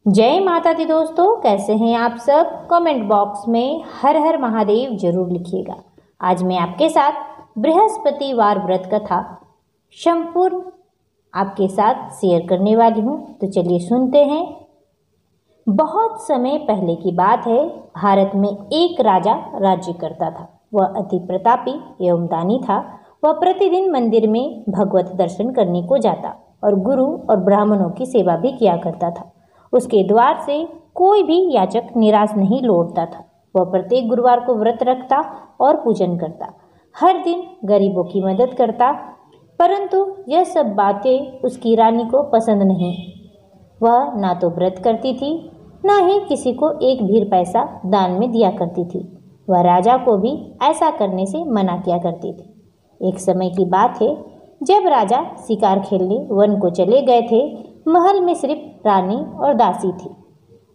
जय माता दी दोस्तों, कैसे हैं आप सब। कमेंट बॉक्स में हर हर महादेव जरूर लिखिएगा। आज मैं आपके साथ बृहस्पतिवार व्रत कथा संपूर्ण आपके साथ शेयर करने वाली हूँ। तो चलिए सुनते हैं। बहुत समय पहले की बात है। भारत में एक राजा राज्य करता था। वह अति प्रतापी एवं दानी था। वह प्रतिदिन मंदिर में भगवत दर्शन करने को जाता और गुरु और ब्राह्मणों की सेवा भी किया करता था। उसके द्वार से कोई भी याचक निराश नहीं लौटता था। वह प्रत्येक गुरुवार को व्रत रखता और पूजन करता। हर दिन गरीबों की मदद करता। परंतु यह सब बातें उसकी रानी को पसंद नहीं। वह ना तो व्रत करती थी, ना ही किसी को एक भी पैसा दान में दिया करती थी। वह राजा को भी ऐसा करने से मना किया करती थी। एक समय की बात है, जब राजा शिकार खेलने वन को चले गए थे। महल में सिर्फ रानी और दासी थी।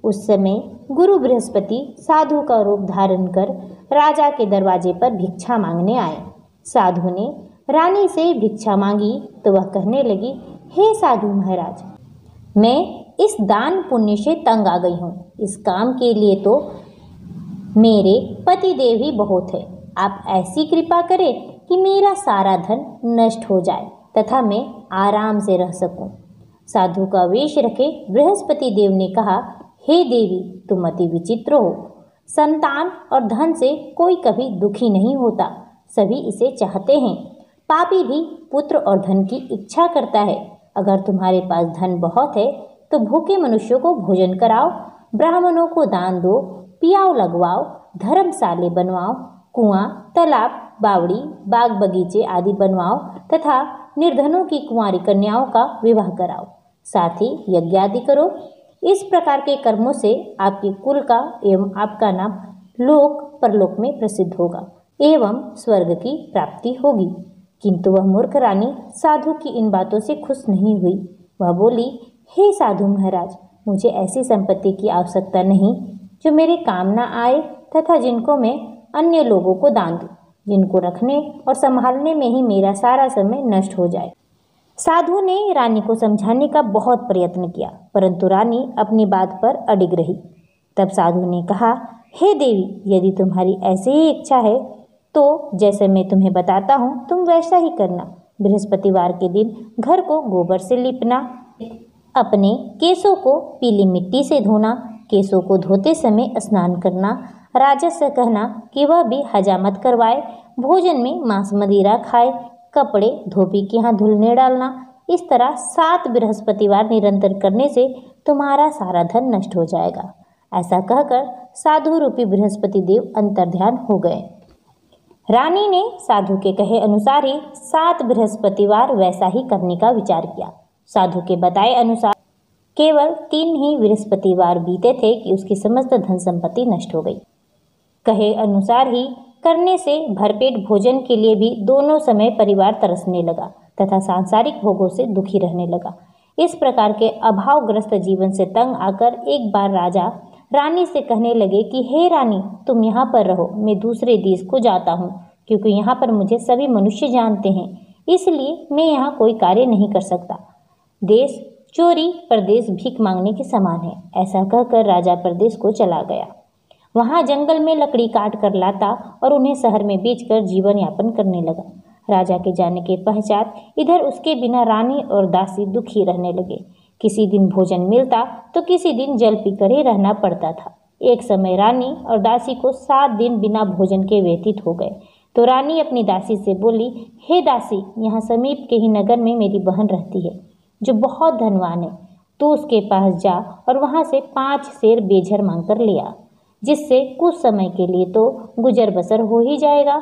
उस समय गुरु बृहस्पति साधु का रूप धारण कर राजा के दरवाजे पर भिक्षा मांगने आए। साधु ने रानी से भिक्षा मांगी तो वह कहने लगी, हे साधु महाराज, मैं इस दान पुण्य से तंग आ गई हूँ। इस काम के लिए तो मेरे पति देव ही बहुत है। आप ऐसी कृपा करें कि मेरा सारा धन नष्ट हो जाए तथा मैं आराम से रह सकूं। साधु का वेश रखे बृहस्पति देव ने कहा, हे देवी, तुम अति विचित्र हो। संतान और धन से कोई कभी दुखी नहीं होता, सभी इसे चाहते हैं। पापी भी पुत्र और धन की इच्छा करता है। अगर तुम्हारे पास धन बहुत है तो भूखे मनुष्यों को भोजन कराओ, ब्राह्मणों को दान दो, पियाव लगवाओ, धर्मशाले बनवाओ, कुआं, तालाब, बावड़ी, बाग बगीचे आदि बनवाओ तथा निर्धनों की कुंवारी कन्याओं का विवाह कराओ। साथ ही यज्ञ आदि करो। इस प्रकार के कर्मों से आपके कुल का एवं आपका नाम लोक परलोक में प्रसिद्ध होगा एवं स्वर्ग की प्राप्ति होगी। किंतु वह मूर्ख रानी साधु की इन बातों से खुश नहीं हुई। वह बोली, हे साधु महाराज, मुझे ऐसी संपत्ति की आवश्यकता नहीं जो मेरे काम न आए तथा जिनको मैं अन्य लोगों को दान दूं, जिनको रखने और संभालने में ही मेरा सारा समय नष्ट हो जाए। साधु ने रानी को समझाने का बहुत प्रयत्न किया, परंतु रानी अपनी बात पर अडिग रही। तब साधु ने कहा, हे देवी, यदि तुम्हारी ऐसी ही इच्छा है तो जैसे मैं तुम्हें बताता हूँ तुम वैसा ही करना। बृहस्पतिवार के दिन घर को गोबर से लीपना, अपने केसों को पीली मिट्टी से धोना, केसों को धोते समय स्नान करना, राजा से कहना कि वह भी हजामत करवाए, भोजन में मांस मदिरा खाए, कपड़े धोबी के यहाँ धुलने डालना। इस तरह 7 बृहस्पतिवार निरंतर करने से तुम्हारा सारा धन नष्ट हो जाएगा। ऐसा कहकर साधु रूपी बृहस्पति देव अंतर्ध्यान हो गए। रानी ने साधु के कहे अनुसार ही 7 बृहस्पतिवार वैसा ही करने का विचार किया। साधु के बताए अनुसार केवल 3 ही बृहस्पतिवार बीते थे कि उसकी समस्त धन संपत्ति नष्ट हो गई। कहे अनुसार ही करने से भरपेट भोजन के लिए भी दोनों समय परिवार तरसने लगा तथा सांसारिक भोगों से दुखी रहने लगा। इस प्रकार के अभावग्रस्त जीवन से तंग आकर एक बार राजा रानी से कहने लगे कि हे रानी, तुम यहाँ पर रहो, मैं दूसरे देश को जाता हूँ, क्योंकि यहाँ पर मुझे सभी मनुष्य जानते हैं, इसलिए मैं यहाँ कोई कार्य नहीं कर सकता। देश चोरी परदेश भीख मांगने के समान है। ऐसा कहकर राजा परदेश को चला गया। वहाँ जंगल में लकड़ी काट कर लाता और उन्हें शहर में बेचकर जीवन यापन करने लगा। राजा के जाने के पश्चात इधर उसके बिना रानी और दासी दुखी रहने लगे। किसी दिन भोजन मिलता तो किसी दिन जल पीकर ही रहना पड़ता था। एक समय रानी और दासी को 7 दिन बिना भोजन के व्यतीत हो गए तो रानी अपनी दासी से बोली, हे दासी, यहाँ समीप के ही नगर में मेरी बहन रहती है जो बहुत धनवान है। तू उसके पास जा और वहाँ से 5 सेर बेझर मांग कर ले आ, जिससे कुछ समय के लिए तो गुजर बसर हो ही जाएगा।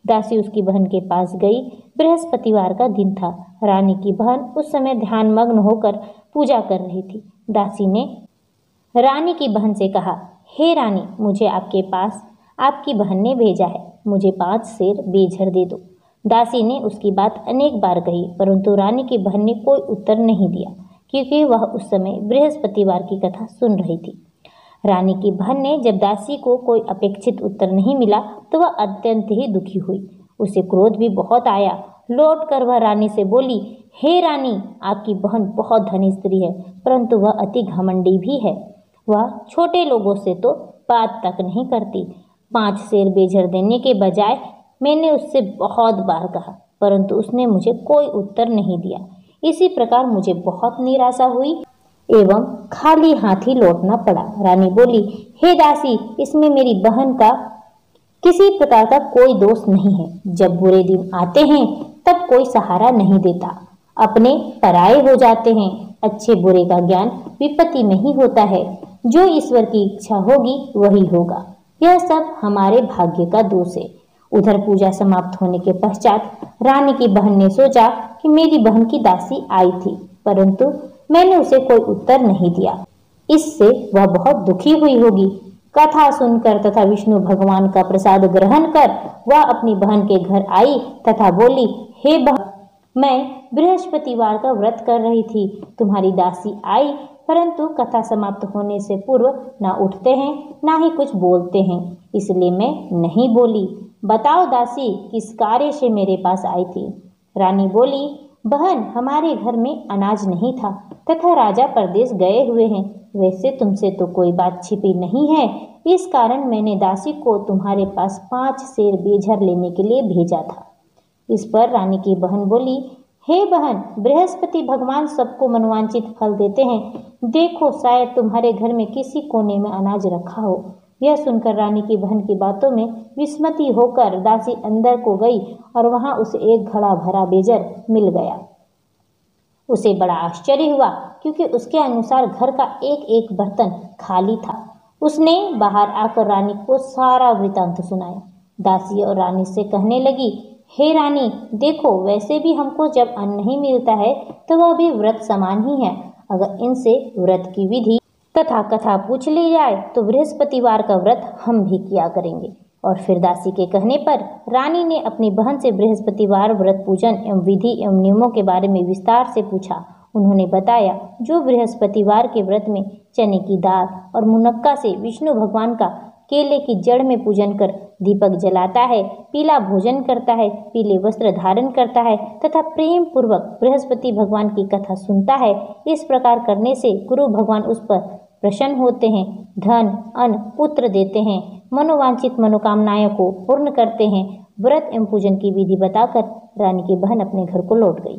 दासी उसकी बहन के पास गई। बृहस्पतिवार का दिन था। रानी की बहन उस समय ध्यान मग्न होकर पूजा कर रही थी। दासी ने रानी की बहन से कहा, हे रानी, मुझे आपके पास आपकी बहन ने भेजा है, मुझे 5 सेर बेझर दे दो। दासी ने उसकी बात अनेक बार कही, परंतु रानी की बहन ने कोई उत्तर नहीं दिया, क्योंकि वह उस समय बृहस्पतिवार की कथा सुन रही थी। रानी की बहन ने जब दासी को कोई अपेक्षित उत्तर नहीं मिला तो वह अत्यंत ही दुखी हुई। उसे क्रोध भी बहुत आया। लौट कर वह रानी से बोली, हे रानी, आपकी बहन बहुत धनी स्त्री है, परंतु वह अति घमंडी भी है। वह छोटे लोगों से तो बात तक नहीं करती। 5 शेर बेझर देने के बजाय मैंने उससे बहुत बार कहा, परंतु उसने मुझे कोई उत्तर नहीं दिया। इसी प्रकार मुझे बहुत निराशा हुई एवं खाली हाथ ही लौटना पड़ा। रानी बोली, हे दासी, इसमें मेरी बहन का किसी प्रकार का कोई दोष नहीं है। जब बुरे दिन आते हैं तब कोई सहारा नहीं देता, अपने पराये हो जाते हैं। अच्छे बुरे का ज्ञान विपत्ति में ही होता है। जो ईश्वर की इच्छा होगी वही होगा। यह सब हमारे भाग्य का दोष है। उधर पूजा समाप्त होने के पश्चात रानी की बहन ने सोचा कि मेरी बहन की दासी आई थी, परंतु मैंने उसे कोई उत्तर नहीं दिया। इससे वह बहुत दुखी हुई होगी। कथा सुनकर तथा विष्णु भगवान का प्रसाद ग्रहण कर वह अपनी बहन के घर आई तथा बोली, हे बहन, मैं बृहस्पतिवार का व्रत कर रही थी। तुम्हारी दासी आई, परंतु कथा समाप्त होने से पूर्व ना उठते हैं ना ही कुछ बोलते हैं, इसलिए मैं नहीं बोली। बताओ दासी, किस कार्य से मेरे पास आई थी? रानी बोली, बहन, हमारे घर में अनाज नहीं था तथा राजा परदेश गए हुए हैं। वैसे तुमसे तो कोई बात छिपी नहीं है, इस कारण मैंने दासी को तुम्हारे पास 5 शेर बेझर लेने के लिए भेजा था। इस पर रानी की बहन बोली, हे बहन, बृहस्पति भगवान सबको मनोवांछित फल देते हैं। देखो, शायद तुम्हारे घर में किसी कोने में अनाज रखा हो। यह सुनकर रानी की बहन की बातों में विस्मति होकर दासी अंदर को गई और वहां उसे एक घड़ा भरा बेजर मिल गया। उसे बड़ा आश्चर्य हुआ, क्योंकि उसके अनुसार घर का एक एक बर्तन खाली था। उसने बाहर आकर रानी को सारा वृतांत सुनाया। दासी और रानी से कहने लगी, हे रानी, देखो, वैसे भी हमको जब अन्न नहीं मिलता है तो वह भी व्रत समान ही है। अगर इनसे व्रत की विधि तथा कथा पूछ ली जाए तो बृहस्पतिवार का व्रत हम भी किया करेंगे। और फिर दासी के कहने पर रानी ने अपनी बहन से बृहस्पतिवार व्रत पूजन एवं विधि एवं नियमों के बारे में विस्तार से पूछा। उन्होंने बताया, जो बृहस्पतिवार के व्रत में चने की दाल और मुनक्का से विष्णु भगवान का केले की जड़ में पूजन कर दीपक जलाता है, पीला भोजन करता है, पीले वस्त्र धारण करता है तथा प्रेम पूर्वक बृहस्पति भगवान की कथा सुनता है, इस प्रकार करने से गुरु भगवान उस पर प्रसन्न होते हैं, धन, अन्न, पुत्र देते हैं, मनोवांछित मनोकामनाओं को पूर्ण करते हैं। व्रत एवं पूजन की विधि बताकर रानी की बहन अपने घर को लौट गई।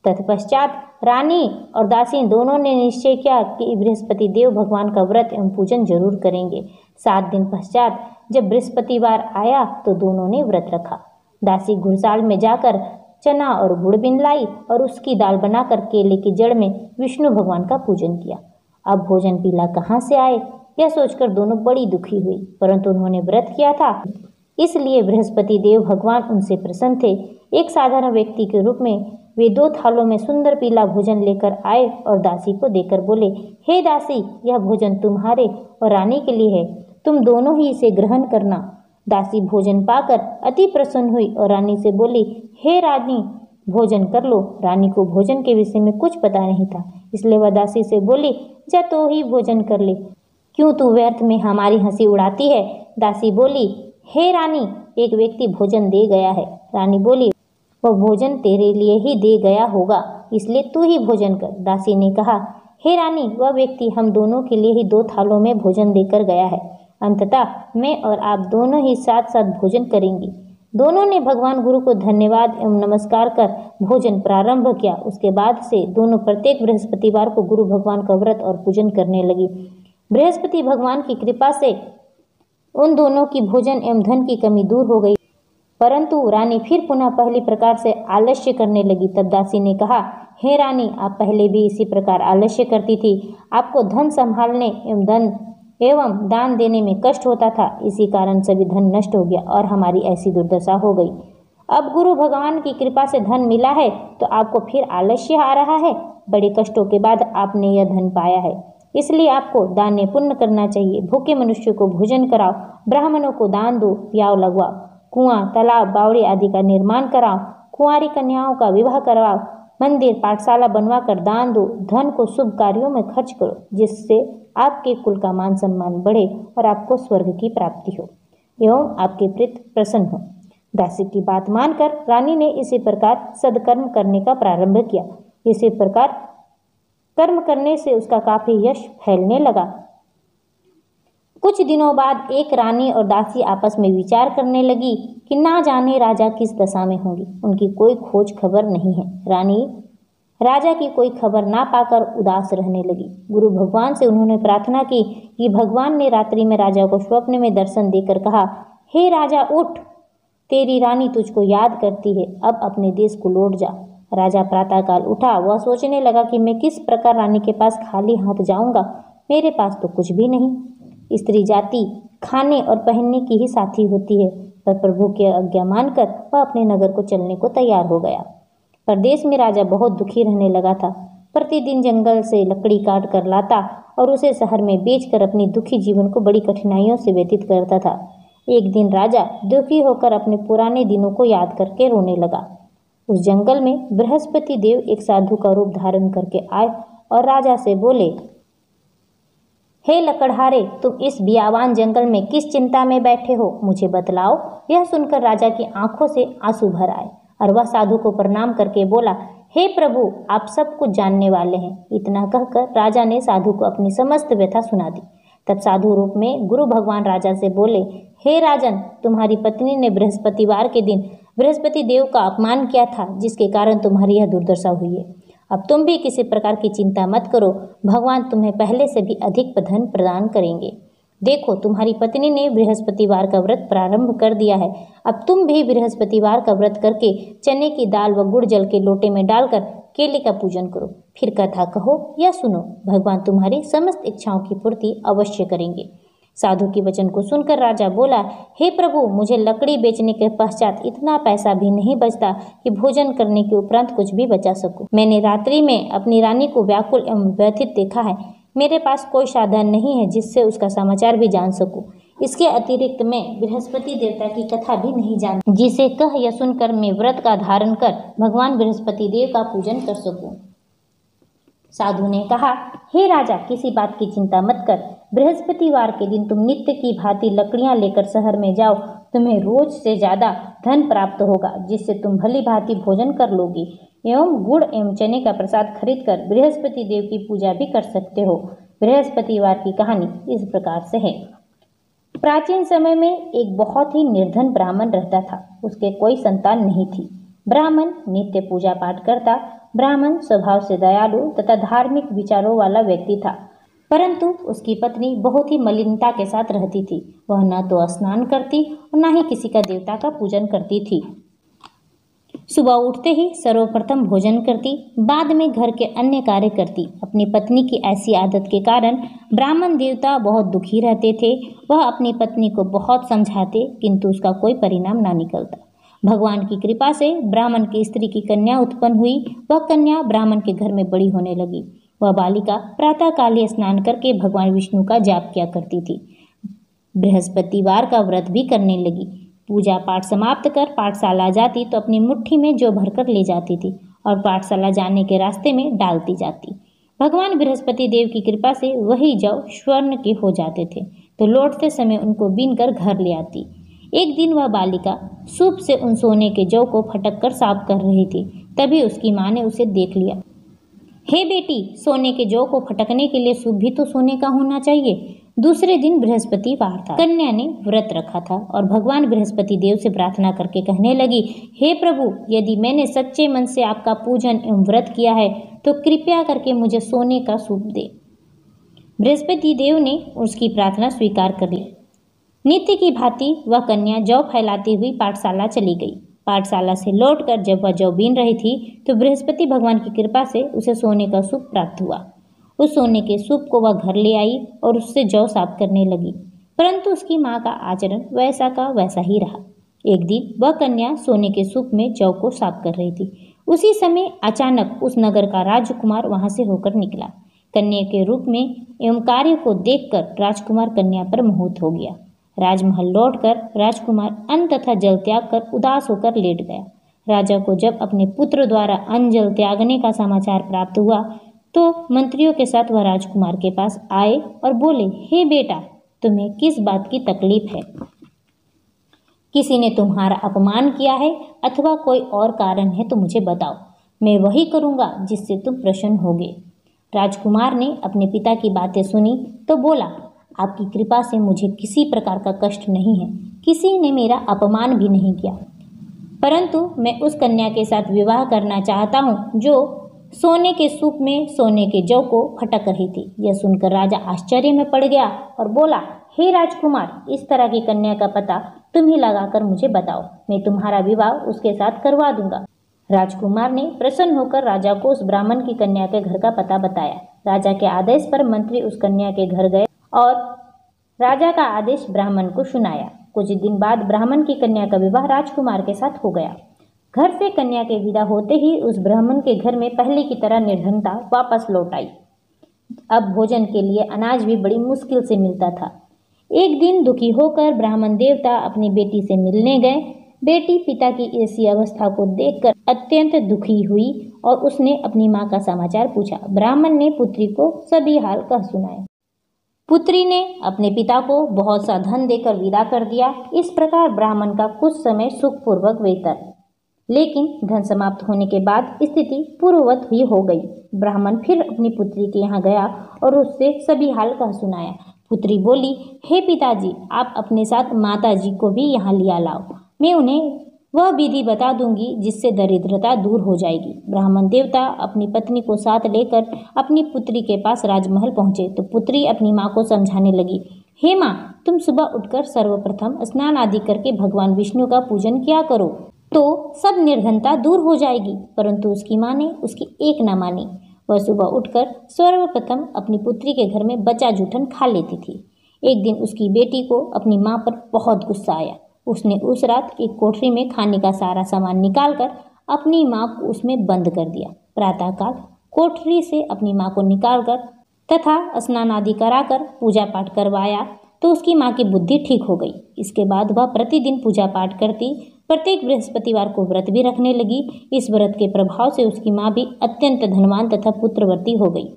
तत्पश्चात रानी और दासी दोनों ने निश्चय किया कि बृहस्पति देव भगवान का व्रत एवं पूजन जरूर करेंगे। 7 दिन पश्चात जब बृहस्पतिवार आया तो दोनों ने व्रत रखा। दासी घुड़साल में जाकर चना और गुड़ बिन लाई और उसकी दाल बनाकर केले की जड़ में विष्णु भगवान का पूजन किया। अब भोजन पीला कहाँ से आए, यह सोचकर दोनों बड़ी दुखी हुई, परंतु उन्होंने व्रत किया था, इसलिए बृहस्पति देव भगवान उनसे प्रसन्न थे। एक साधारण व्यक्ति के रूप में वे 2 थालों में सुंदर पीला भोजन लेकर आए और दासी को देकर बोले, हे दासी, यह भोजन तुम्हारे और रानी के लिए है, तुम दोनों ही इसे ग्रहण करना। दासी भोजन पाकर अति प्रसन्न हुई और रानी से बोली, हे रानी, भोजन कर लो। रानी को भोजन के विषय में कुछ पता नहीं था, इसलिए वह दासी से बोली, जा तो ही भोजन कर ले, क्यों तू व्यर्थ में हमारी हंसी उड़ाती है। दासी बोली, हे रानी, एक व्यक्ति भोजन दे गया है। रानी बोली, वह भोजन तेरे लिए ही दे गया होगा, इसलिए तू ही भोजन कर। दासी ने कहा, हे रानी, वह व्यक्ति हम दोनों के लिए ही 2 थालों में भोजन देकर गया है। अंततः मैं और आप दोनों ही साथ साथ भोजन करेंगी। दोनों ने भगवान गुरु को धन्यवाद एवं नमस्कार कर भोजन प्रारंभ किया। उसके बाद से दोनों प्रत्येक बृहस्पतिवार को गुरु भगवान का व्रत और पूजन करने लगी। बृहस्पति भगवान की कृपा से उन दोनों की भोजन एवं धन की कमी दूर हो गई, परंतु रानी फिर पुनः पहली प्रकार से आलस्य करने लगी। तब दासी ने कहा, हे रानी, आप पहले भी इसी प्रकार आलस्य करती थी। आपको धन संभालने एवं दान देने में कष्ट होता था, इसी कारण सभी धन नष्ट हो गया और हमारी ऐसी दुर्दशा हो गई। अब गुरु भगवान की कृपा से धन मिला है तो आपको फिर आलस्य आ रहा है। बड़े कष्टों के बाद आपने यह धन पाया है, इसलिए आपको दान पुण्य करना चाहिए। भूखे मनुष्य को भोजन कराओ, ब्राह्मणों को दान दो, प्याव लगवाओ, कुआं, तालाब, बावड़ी आदि का निर्माण कराओ, कुंवारी कन्याओं का विवाह करवाओ, मंदिर, पाठशाला बनवाकर दान दो, धन को शुभ कार्यों में खर्च करो, जिससे आपके कुल का मान सम्मान बढ़े और आपको स्वर्ग की प्राप्ति हो एवं आपके प्रीत प्रसन्न हो। दासी की बात मानकर रानी ने इसी प्रकार सदकर्म करने का प्रारंभ किया। इसी प्रकार कर्म करने से उसका काफी यश फैलने लगा। कुछ दिनों बाद एक रानी और दासी आपस में विचार करने लगी कि ना जाने राजा किस दशा में होंगे, उनकी कोई खोज खबर नहीं है। रानी राजा की कोई खबर ना पाकर उदास रहने लगी। गुरु भगवान से उन्होंने प्रार्थना की कि भगवान ने रात्रि में राजा को स्वप्न में दर्शन देकर कहा, हे राजा उठ, तेरी रानी तुझको याद करती है, अब अपने देश को लौट जा। राजा प्रातःकाल उठा। वह सोचने लगा कि मैं किस प्रकार रानी के पास खाली हाथ जाऊंगा, मेरे पास तो कुछ भी नहीं। स्त्री जाति खाने और पहनने की ही साथी होती है, पर प्रभु की आज्ञा मानकर वह अपने नगर को चलने को तैयार हो गया। परदेश में राजा बहुत दुखी रहने लगा था। प्रतिदिन जंगल से लकड़ी काट कर लाता और उसे शहर में बेचकर अपनी दुखी जीवन को बड़ी कठिनाइयों से व्यतीत करता था। एक दिन राजा दुखी होकर अपने पुराने दिनों को याद करके रोने लगा। उस जंगल में बृहस्पति देव एक साधु का रूप धारण करके आए और राजा से बोले, हे लकड़हारे, तुम इस बियावान जंगल में किस चिंता में बैठे हो, मुझे बतलाओ। यह सुनकर राजा की आंखों से आंसू भर आए और वह साधु को प्रणाम करके बोला, हे प्रभु, आप सब कुछ जानने वाले हैं। इतना कहकर राजा ने साधु को अपनी समस्त व्यथा सुना दी। तब साधु रूप में गुरु भगवान राजा से बोले, हे राजन, तुम्हारी पत्नी ने बृहस्पतिवार के दिन बृहस्पति देव का अपमान किया था, जिसके कारण तुम्हारी यह दुर्दशा हुई है। अब तुम भी किसी प्रकार की चिंता मत करो, भगवान तुम्हें पहले से भी अधिक धन प्रदान करेंगे। देखो, तुम्हारी पत्नी ने बृहस्पतिवार का व्रत प्रारंभ कर दिया है। अब तुम भी बृहस्पतिवार का व्रत करके चने की दाल व गुड़ जल के लोटे में डालकर केले का पूजन करो, फिर कथा कहो या सुनो, भगवान तुम्हारी समस्त इच्छाओं की पूर्ति अवश्य करेंगे। साधु के वचन को सुनकर राजा बोला, हे प्रभु, मुझे लकड़ी बेचने के पश्चात इतना पैसा भी नहीं बचता कि भोजन करने के उपरांत कुछ भी बचा सकूं। मैंने रात्रि में अपनी रानी को व्याकुल एवं व्यथित देखा है। मेरे पास कोई साधन नहीं है जिससे उसका समाचार भी जान सकूं। इसके अतिरिक्त मैं बृहस्पति देवता की कथा भी नहीं जानता, जिसे कह या सुनकर मैं व्रत का धारण कर भगवान बृहस्पति देव का पूजन कर सकूं। साधु ने कहा, हे राजा, किसी बात की चिंता मत कर। बृहस्पतिवार के दिन तुम नित्य की भांति लकड़ियां लेकर शहर में जाओ। तुम्हें रोज से ज्यादा धन प्राप्त होगा, जिससे तुम भली भांति भोजन कर लोगी एवं गुड़ एवं चने का प्रसाद खरीद कर बृहस्पति देव की पूजा भी कर सकते हो। बृहस्पतिवार की कहानी इस प्रकार से है। प्राचीन समय में एक बहुत ही निर्धन ब्राह्मण रहता था। उसके कोई संतान नहीं थी। ब्राह्मण नित्य पूजा पाठ करता। ब्राह्मण स्वभाव से दयालु तथा धार्मिक विचारों वाला व्यक्ति था, परंतु उसकी पत्नी बहुत ही मलिनता के साथ रहती थी। वह न तो स्नान करती और न ही किसी का देवता का पूजन करती थी। सुबह उठते ही सर्वप्रथम भोजन करती, बाद में घर के अन्य कार्य करती। अपनी पत्नी की ऐसी आदत के कारण ब्राह्मण देवता बहुत दुखी रहते थे। वह अपनी पत्नी को बहुत समझाते, किंतु उसका कोई परिणाम ना निकलता। भगवान की कृपा से ब्राह्मण की स्त्री की कन्या उत्पन्न हुई। वह कन्या ब्राह्मण के घर में बड़ी होने लगी। वह बालिका प्रातःकाल स्नान करके भगवान विष्णु का जाप किया करती थी। बृहस्पतिवार का व्रत भी करने लगी। पूजा पाठ समाप्त कर पाठशाला जाती तो अपनी मुट्ठी में जौ भरकर ले जाती थी और पाठशाला जाने के रास्ते में डालती जाती। भगवान बृहस्पति देव की कृपा से वही जौ स्वर्ण के हो जाते थे, तो लौटते समय उनको बीन कर घर ले आती। एक दिन वह बालिका सूप से उन सोने के जौ को फटक कर साफ कर रही थी। तभी उसकी माँ ने उसे देख लिया। हे बेटी, सोने के जौ को फटकने के लिए सूप भी तो सोने का होना चाहिए। दूसरे दिन बृहस्पतिवार था। कन्या ने व्रत रखा था और भगवान बृहस्पति देव से प्रार्थना करके कहने लगी, हे प्रभु, यदि मैंने सच्चे मन से आपका पूजन एवं व्रत किया है तो कृपया करके मुझे सोने का सूप दे। बृहस्पति देव ने उसकी प्रार्थना स्वीकार कर ली। नित्य की भांति वह कन्या जौ फैलाती हुई पाठशाला चली गई। पाठशाला से लौटकर जब वह जौ बीन रही थी तो बृहस्पति भगवान की कृपा से उसे सोने का सूप प्राप्त हुआ। उस सोने के सूप को वह घर ले आई और उससे जौ साफ करने लगी, परंतु उसकी माँ का आचरण वैसा का वैसा ही रहा। एक दिन वह कन्या सोने के सूप में जौ को साफ कर रही थी। उसी समय अचानक उस नगर का राजकुमार वहां से होकर निकला। कन्या के रूप में एवं कार्य को देखकर राजकुमार कन्या पर मोहित हो गया। राजमहल लौटकर राजकुमार अन्न तथा जल त्याग कर उदास होकर लेट गया। राजा को जब अपने पुत्र द्वारा अन्न जल त्यागने का समाचार प्राप्त हुआ तो मंत्रियों के साथ वह राजकुमार के पास आए और बोले, हे बेटा, तुम्हें किस बात की तकलीफ है? किसी ने तुम्हारा अपमान किया है अथवा कोई और कारण है तो मुझे बताओ, मैं वही करूँगा जिससे तुम प्रसन्न होगे। राजकुमार ने अपने पिता की बातें सुनी तो बोला, आपकी कृपा से मुझे किसी प्रकार का कष्ट नहीं है, किसी ने मेरा अपमान भी नहीं किया, परंतु मैं उस कन्या के साथ विवाह करना चाहता हूँ जो सोने के सूप में सोने के जौ को फटक रही थी। यह सुनकर राजा आश्चर्य में पड़ गया और बोला, हे राजकुमार, इस तरह की कन्या का पता तुम ही लगाकर मुझे बताओ, मैं तुम्हारा विवाह उसके साथ करवा दूंगा। राजकुमार ने प्रसन्न होकर राजा को उस ब्राह्मण की कन्या के घर का पता बताया। राजा के आदेश पर मंत्री उस कन्या के घर गए और राजा का आदेश ब्राह्मण को सुनाया। कुछ दिन बाद ब्राह्मण की कन्या का विवाह राजकुमार के साथ हो गया। घर से कन्या के विदा होते ही उस ब्राह्मण के घर में पहले की तरह निर्धनता वापस लौट आई। अब भोजन के लिए अनाज भी बड़ी मुश्किल से मिलता था। एक दिन दुखी होकर ब्राह्मण देवता अपनी बेटी से मिलने गए। बेटी पिता की ऐसी अवस्था को देखकर अत्यंत दुखी हुई और उसने अपनी माँ का समाचार पूछा। ब्राह्मण ने पुत्री को सभी हाल कह सुनाए। पुत्री ने अपने पिता को बहुत सा धन देकर विदा कर दिया। इस प्रकार ब्राह्मण का कुछ समय सुखपूर्वक बीता, लेकिन धन समाप्त होने के बाद स्थिति पूर्ववत ही हो गई। ब्राह्मण फिर अपनी पुत्री के यहाँ गया और उससे सभी हाल कह सुनाया। पुत्री बोली, हे पिताजी, आप अपने साथ माता जी को भी यहाँ लिया लाओ, मैं उन्हें वह विधि बता दूंगी जिससे दरिद्रता दूर हो जाएगी। ब्राह्मण देवता अपनी पत्नी को साथ लेकर अपनी पुत्री के पास राजमहल पहुंचे तो पुत्री अपनी माँ को समझाने लगी, हे माँ, तुम सुबह उठकर सर्वप्रथम स्नान आदि करके भगवान विष्णु का पूजन किया करो तो सब निर्धनता दूर हो जाएगी। परंतु उसकी माँ ने उसकी एक न मानी। वह सुबह उठकर सर्वप्रथम अपनी पुत्री के घर में बचा जूठन खा लेती थी। एक दिन उसकी बेटी को अपनी माँ पर बहुत गुस्सा आया। उसने उस रात एक कोठरी में खाने का सारा सामान निकालकर अपनी माँ को उसमें बंद कर दिया। प्रातःकाल कोठरी से अपनी माँ को निकालकर तथा स्नान आदि कराकर पूजा पाठ करवाया तो उसकी माँ की बुद्धि ठीक हो गई। इसके बाद वह प्रतिदिन पूजा पाठ करती, प्रत्येक बृहस्पतिवार को व्रत भी रखने लगी। इस व्रत के प्रभाव से उसकी माँ भी अत्यंत धनवान तथा पुत्रवती हो गई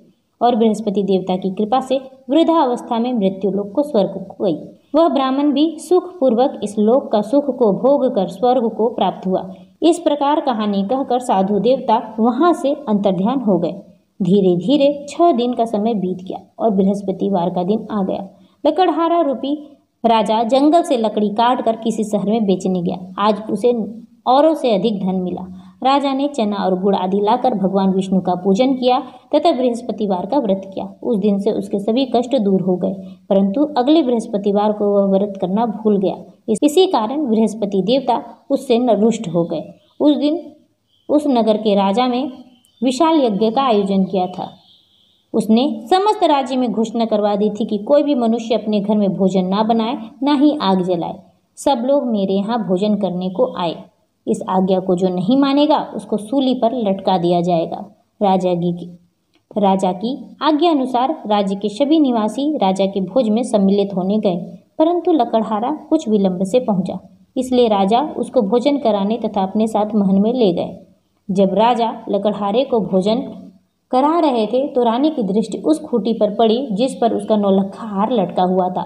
और बृहस्पति देवता की कृपा से वृद्धावस्था में मृत्यु लोक को स्वर्ग को गई। वह ब्राह्मण भी सुखपूर्वक इस लोक का सुख को भोग कर स्वर्ग को प्राप्त हुआ। इस प्रकार कहानी कहकर साधु देवता वहां से अंतर्ध्यान हो गए। धीरे धीरे 6 दिन का समय बीत गया और बृहस्पतिवार का दिन आ गया। लकड़हारा रूपी राजा जंगल से लकड़ी काट कर किसी शहर में बेचने गया। आज उसे औरों से अधिक धन मिला। राजा ने चना और गुड़ आदि लाकर भगवान विष्णु का पूजन किया तथा बृहस्पतिवार का व्रत किया। उस दिन से उसके सभी कष्ट दूर हो गए, परंतु अगले बृहस्पतिवार को वह व्रत करना भूल गया। इसी कारण बृहस्पति देवता उससे रुष्ट हो गए। उस दिन उस नगर के राजा में विशाल यज्ञ का आयोजन किया था। उसने समस्त राज्य में घोषणा करवा दी थी कि कोई भी मनुष्य अपने घर में भोजन ना बनाए, ना ही आग जलाए। सब लोग मेरे यहाँ भोजन करने को आए। इस आज्ञा को जो नहीं मानेगा उसको सूली पर लटका दिया जाएगा। राजा की आज्ञा अनुसार राज्य के सभी निवासी राजा के भोज में सम्मिलित होने गए, परंतु लकड़हारा कुछ विलंब से पहुंचा, इसलिए राजा उसको भोजन कराने तथा अपने साथ महल में ले गए। जब राजा लकड़हारे को भोजन करा रहे थे तो रानी की दृष्टि उस खूंटी पर पड़ी जिस पर उसका नौलखा हार लटका हुआ था।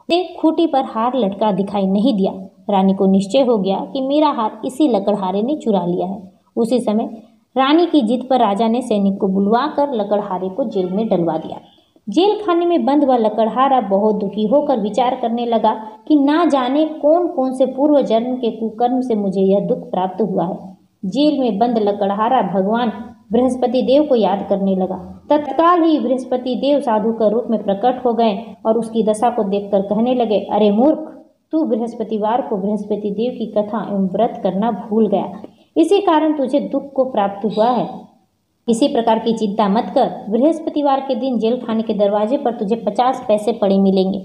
उसे खूंटी पर हार लटका दिखाई नहीं दिया। रानी को निश्चय हो गया कि मेरा हार इसी लकड़हारे ने चुरा लिया है। उसी समय रानी की जिद पर राजा ने सैनिक को बुलवाकर लकड़हारे को जेल में डलवा दिया। जेल खाने में बंद हुआ लकड़हारा बहुत दुखी होकर विचार करने लगा कि ना जाने कौन कौन से पूर्व जन्म के कुकर्म से मुझे यह दुख प्राप्त हुआ है। जेल में बंद लकड़हारा भगवान बृहस्पति देव को याद करने लगा। तत्काल ही बृहस्पति देव साधु का रूप में प्रकट हो गए और उसकी दशा को देखकर कहने लगे, अरे मूर्ख, तू बृहस्पतिवार को बृहस्पति देव की कथा एवं व्रत करना भूल गया, इसी कारण तुझे दुख को प्राप्त हुआ है। किसी प्रकार की चिंता मत कर। बृहस्पतिवार के दिन जेल खाने के दरवाजे पर तुझे 50 पैसे पड़े मिलेंगे।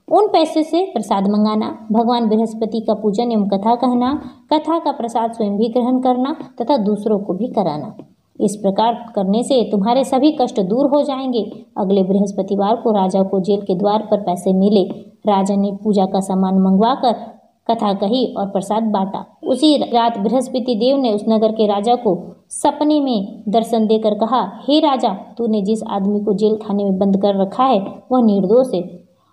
उन पैसे से प्रसाद मंगाना, भगवान बृहस्पति का पूजन एवं कथा कहना, कथा का प्रसाद स्वयं भी ग्रहण करना तथा दूसरों को भी कराना। इस प्रकार करने से तुम्हारे सभी कष्ट दूर हो जाएंगे। अगले बृहस्पतिवार को राजा को जेल के द्वार पर पैसे मिले। राजा ने पूजा का सामान मंगवाकर कथा कही और प्रसाद बांटा। उसी रात बृहस्पति देव ने उस नगर के राजा को सपने में दर्शन देकर कहा, हे राजा, तूने जिस आदमी को जेल खाने में बंद कर रखा है वह निर्दोष है।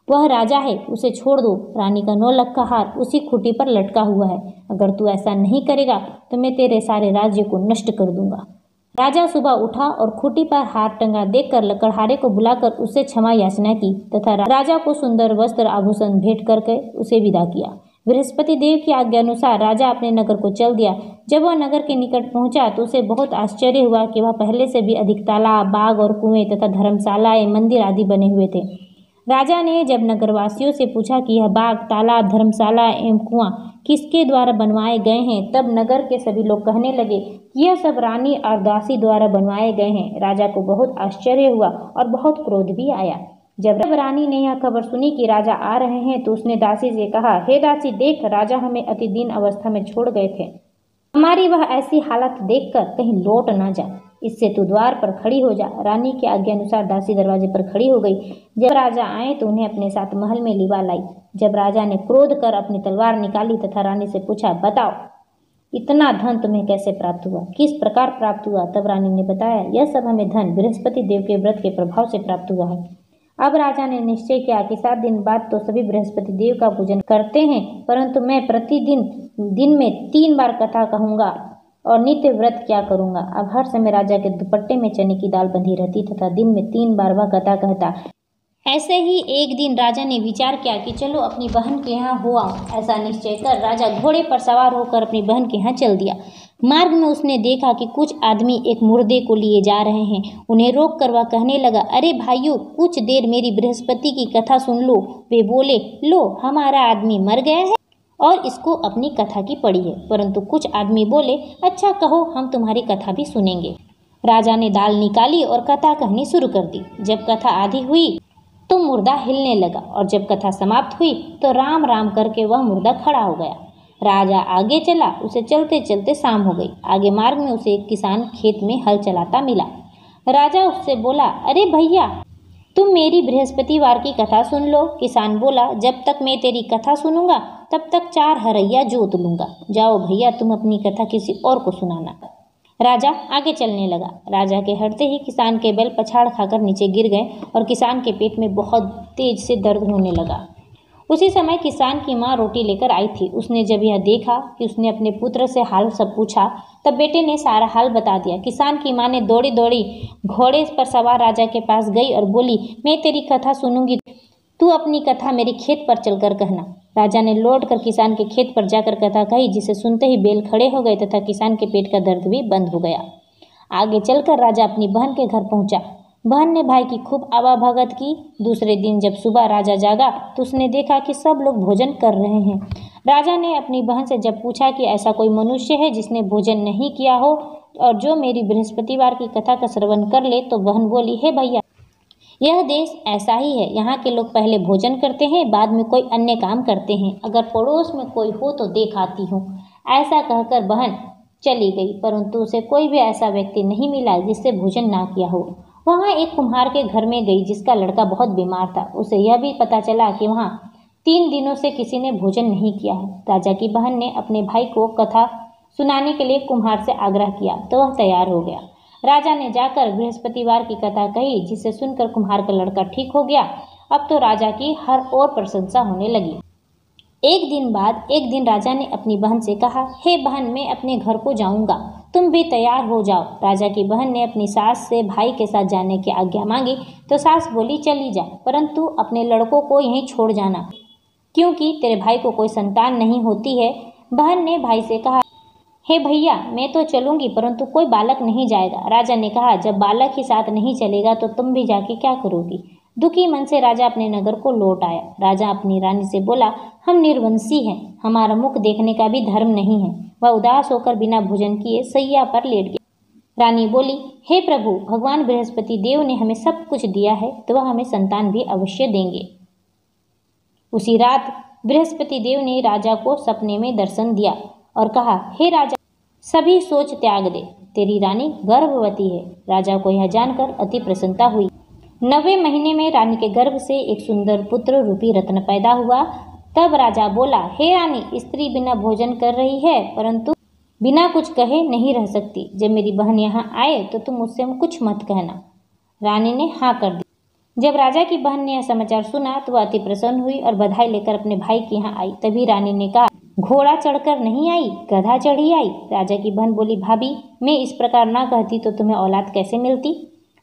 वह राजा है, उसे छोड़ दो। रानी का 9 लाख का हार उसी खूंटी पर लटका हुआ है। अगर तू ऐसा नहीं करेगा तो मैं तेरे सारे राज्य को नष्ट कर दूंगा। राजा सुबह उठा और खूंटी पर हार टंगा देखकर लकड़हारे को बुलाकर उससे क्षमा याचना की तथा राजा को सुंदर वस्त्र आभूषण भेंट करके उसे विदा किया। बृहस्पति देव की आज्ञा अनुसार राजा अपने नगर को चल दिया। जब वह नगर के निकट पहुंचा तो उसे बहुत आश्चर्य हुआ कि वह पहले से भी अधिक तालाब, बाग और कुएं तथा धर्मशालाएं, मंदिर आदि बने हुए थे। राजा ने जब नगरवासियों से पूछा कि यह बाग, तालाब, धर्मशाला एवं कुआं किसके द्वारा बनवाए गए हैं, तब नगर के सभी लोग कहने लगे कि यह सब रानी और दासी द्वारा बनवाए गए हैं। राजा को बहुत आश्चर्य हुआ और बहुत क्रोध भी आया। जब रानी ने यह खबर सुनी कि राजा आ रहे हैं तो उसने दासी से कहा, हे दासी, देख, राजा हमें अति दीन अवस्था में छोड़ गए थे। हमारी वह ऐसी हालत देखकर कहीं लौट ना जा। इससे तू द्वार पर खड़ी हो जा। रानी की आज्ञा अनुसार दासी दरवाजे पर खड़ी हो गई। जब राजा आए तो उन्हें अपने साथ महल में लिवा लाई। जब राजा ने क्रोध कर अपनी तलवार निकाली तथा रानी से पूछा, बताओ, इतना धन तुम्हें कैसे प्राप्त हुआ, किस प्रकार प्राप्त हुआ? तब रानी ने बताया, यह सब हमें धन बृहस्पति देव के व्रत के प्रभाव से प्राप्त हुआ है। अब राजा ने निश्चय किया कि 7 दिन बाद तो सभी बृहस्पति देव का पूजन करते हैं, परंतु मैं प्रतिदिन दिन में 3 बार कथा कहूँगा और नित्य व्रत क्या करूँगा। अब हर समय राजा के दुपट्टे में चने की दाल बंधी रहती तथा दिन में 3 बार वह कथा कहता। ऐसे ही एक दिन राजा ने विचार किया कि चलो अपनी बहन के यहाँ हो आओ। ऐसा निश्चय कर राजा घोड़े पर सवार होकर अपनी बहन के यहाँ चल दिया। मार्ग में उसने देखा कि कुछ आदमी एक मुर्दे को लिए जा रहे हैं। उन्हें रोक कर वह कहने लगा, अरे भाइयों, कुछ देर मेरी बृहस्पति की कथा सुन लो। वे बोले, लो, हमारा आदमी मर गया है और इसको अपनी कथा की पड़ी है। परंतु कुछ आदमी बोले, अच्छा कहो, हम तुम्हारी कथा भी सुनेंगे। राजा ने दाल निकाली और कथा कहनी शुरू कर दी। जब कथा आधी हुई तो मुर्दा हिलने लगा और जब कथा समाप्त हुई तो राम राम करके वह मुर्दा खड़ा हो गया। राजा आगे चला। उसे चलते चलते शाम हो गई। आगे मार्ग में उसे एक किसान खेत में हल चलाता मिला। राजा उससे बोला, अरे भैया, तुम मेरी बृहस्पतिवार की कथा सुन लो। किसान बोला, जब तक मैं तेरी कथा सुनूंगा तब तक 4 हरैया जोत लूंगा। जाओ भैया, तुम अपनी कथा किसी और को सुनाना। राजा आगे चलने लगा। राजा के हटते ही किसान के बैल पछाड़ खाकर नीचे गिर गए और किसान के पेट में बहुत तेज से दर्द होने लगा। उसी समय किसान की माँ रोटी लेकर आई थी। उसने जब यह देखा कि उसने अपने पुत्र से हाल सब पूछा, तब बेटे ने सारा हाल बता दिया। किसान की माँ ने दौड़ी दौड़ी घोड़े पर सवार राजा के पास गई और बोली, मैं तेरी कथा सुनूंगी, तू अपनी कथा मेरे खेत पर चलकर कहना। राजा ने लौटकर किसान के खेत पर जाकर कथा कही, जिसे सुनते ही बैल खड़े हो गए तथा किसान के पेट का दर्द भी बंद हो गया। आगे चलकर राजा अपनी बहन के घर पहुंचा। बहन ने भाई की खूब आवाभगत की। दूसरे दिन जब सुबह राजा जागा तो उसने देखा कि सब लोग भोजन कर रहे हैं। राजा ने अपनी बहन से जब पूछा कि ऐसा कोई मनुष्य है जिसने भोजन नहीं किया हो और जो मेरी बृहस्पतिवार की कथा का श्रवण कर ले, तो बहन बोली, हे भैया, यह देश ऐसा ही है। यहाँ के लोग पहले भोजन करते हैं, बाद में कोई अन्य काम करते हैं। अगर पड़ोस में कोई हो तो देख आती हूँ। ऐसा कहकर बहन चली गई, परंतु उसे कोई भी ऐसा व्यक्ति नहीं मिला जिससे भोजन ना किया हो। वहाँ एक कुम्हार के घर में गई जिसका लड़का बहुत बीमार था। उसे यह भी पता चला कि वहाँ 3 दिनों से किसी ने भोजन नहीं किया है। राजा की बहन ने अपने भाई को कथा सुनाने के लिए कुम्हार से आग्रह किया तो वह तैयार हो गया। राजा ने जाकर बृहस्पतिवार की कथा कही, जिसे सुनकर कुम्हार का लड़का ठीक हो गया। अब तो राजा की हर ओर प्रशंसा होने लगी। एक दिन राजा ने अपनी बहन से कहा, हे बहन, मैं अपने घर को जाऊंगा, तुम भी तैयार हो जाओ। राजा की बहन ने अपनी सास से भाई के साथ जाने की आज्ञा मांगी तो सास बोली, चली जा, परंतु अपने लड़कों को यहीं छोड़ जाना, क्योंकि तेरे भाई को कोई संतान नहीं होती है। बहन ने भाई से कहा, हे भैया, मैं तो चलूंगी, परंतु कोई बालक नहीं जाएगा। राजा ने कहा, जब बालक ही साथ नहीं चलेगा तो तुम भी जाके क्या करोगी? दुखी मन से राजा अपने नगर को लौट आया। राजा अपनी रानी से बोला, हम निर्वंशी हैं, हमारा मुख देखने का भी धर्म नहीं है। वह उदास होकर बिना भोजन किए सैया पर लेट गया। रानी बोली, हे प्रभु, भगवान बृहस्पति देव ने हमें सब कुछ दिया है, तो वह हमें संतान भी अवश्य देंगे। उसी रात बृहस्पति देव ने राजा को सपने में दर्शन दिया और कहा, हे राजा, सभी सोच त्याग दे, तेरी रानी गर्भवती है। राजा को यह जानकर अति प्रसन्नता हुई। 9वें महीने में रानी के गर्भ से एक सुंदर पुत्र रूपी रत्न पैदा हुआ। तब राजा बोला, हे रानी, स्त्री बिना भोजन कर रही है, परंतु बिना कुछ कहे नहीं रह सकती। जब मेरी बहन यहाँ आए तो तुम मुझसे कुछ मत कहना। रानी ने हाँ कर दी। जब राजा की बहन ने यह समाचार सुना तो वह अति प्रसन्न हुई और बधाई लेकर अपने भाई के यहाँ आई। तभी रानी ने कहा, घोड़ा चढ़कर नहीं आई, गधा चढ़ी आई। राजा की बहन बोली, भाभी, मैं इस प्रकार ना कहती तो तुम्हें औलाद कैसे मिलती।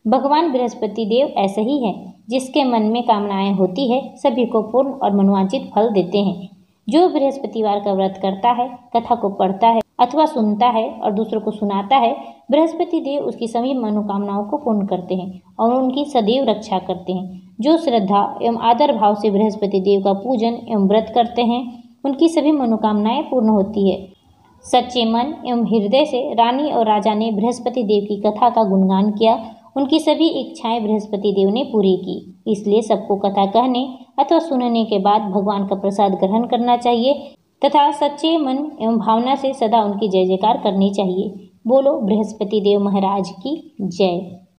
भगवान बृहस्पति देव ऐसे ही हैं, जिसके मन में कामनाएं होती है सभी को पूर्ण और मनोवांछित फल देते हैं। जो बृहस्पतिवार का व्रत करता है, कथा को पढ़ता है अथवा सुनता है और दूसरों को सुनाता है, बृहस्पति देव उसकी सभी मनोकामनाओं को पूर्ण करते हैं और उनकी सदैव रक्षा करते हैं। जो श्रद्धा एवं आदर भाव से बृहस्पति देव का पूजन एवं व्रत करते हैं, उनकी सभी मनोकामनाएं पूर्ण होती है। सच्चे मन एवं हृदय से रानी और राजा ने बृहस्पति देव की कथा का गुणगान किया। उनकी सभी इच्छाएं बृहस्पति देव ने पूरी की। इसलिए सबको कथा कहने अथवा सुनने के बाद भगवान का प्रसाद ग्रहण करना चाहिए तथा सच्चे मन एवं भावना से सदा उनकी जय जयकार करनी चाहिए। बोलो बृहस्पति देव महाराज की जय।